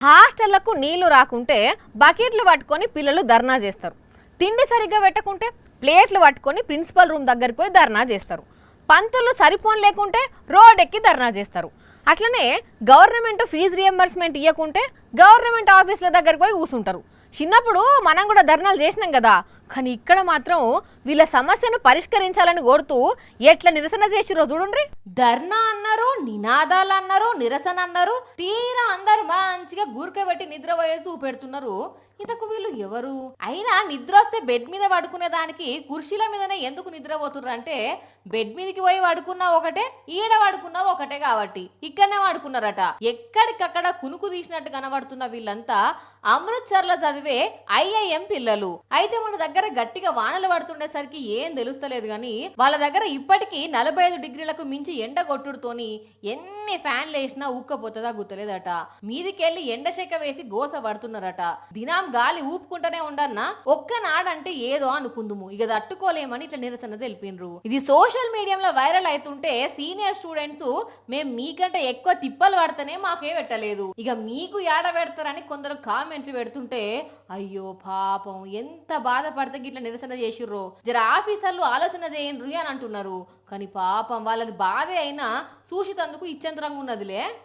హాస్టళ్లకు నీళ్లు రాకుంటే బకెట్లు పట్టుకొని పిల్లలు ధర్నా చేస్తారు. తిండి సరిగ్గా పెట్టకుంటే ప్లేట్లు పట్టుకొని ప్రిన్సిపల్ రూమ్ దగ్గరికి పోయి ధర్నా చేస్తారు. పంతులు సరిపోన్ లేకుంటే రోడ్ ఎక్కి ధర్నా చేస్తారు. అట్లనే గవర్నమెంట్ ఫీజు రియంబర్స్మెంట్ ఇవ్వకుంటే గవర్నమెంట్ ఆఫీసుల దగ్గరికి పోయి కూర్చుంటారు. చిన్నప్పుడు మనం కూడా ధర్నాలు చేసినాం కదా, కానీ ఇక్కడ మాత్రం వీళ్ళ సమస్యను పరిష్కరించాలని కోరుతూ ఎట్లా నిరసన చేసిరో చూడండి. ధర్నా అన్నారు, నినాదాలు అన్నారు, నిరసన అన్నారు, తీరా అందరు మంచిగా గురకబెట్టి నిద్ర పోయే చూపెడుతున్నారు. ఇంతకు వీళ్ళు ఎవరు? అయినా నిద్ర వస్తే బెడ్ మీద పడుకునే దానికి కుర్చీల మీదనే ఎందుకు నిద్రపోతుర్రు అంటే, బెడ్ మీదకి పోయి పడుకున్నా ఒకటే, ఈడ పడుకున్నా ఒకటే కాబట్టి ఇక్కడనే పడుకున్నారట. ఎక్కడికక్కడ కునుకు తీసినట్టు కనబడుతున్న వీళ్ళంతా అమృత్సర్లో చదివే IIM పిల్లలు. అయితే మన దగ్గర గట్టిగా వానలు పడుతుండేసరికి ఏం తెలుస్తలేదు గాని వాళ్ళ దగ్గర ఇప్పటికీ 45 డిగ్రీలకు మించి ఎండ కొట్టుడుతోని ఎన్ని ఫ్యాన్లు వేసినా ఊక్కపోతుందా గుర్తలేదట. మీదికెళ్ళి ఎండ చెక్క వేసి గోస పడుతున్నారట. దినం గాలి ఊపుకుంటూనే ఉండన్నా ఒక్కనాడంటే ఏదో అనుకుందుము, ఇక తట్టుకోలేమని ఇట్లా నిరసన తెలిపినరు. ఇది సోషల్ మీడియాలో వైరల్ అవుతుంటే సీనియర్ స్టూడెంట్స్ మేము మీకంటే ఎక్కువ తిప్పలు పడితేనే మాకే పెట్టలేదు, ఇక మీకు ఏడ పెడతారని కొందరు కామెంట్లు పెడుతుంటే అయ్యో పాపం ఎంత బాధపడితే గిట్ల నిరసన చేసిర్రో జర ఆఫీసర్లు ఆలోచన చేయండి అని అంటున్నారు. కానీ పాపం వాళ్ళది బాధే అయినా చూసితందుకు ఇచ్చంతరంగా ఉన్నదిలే.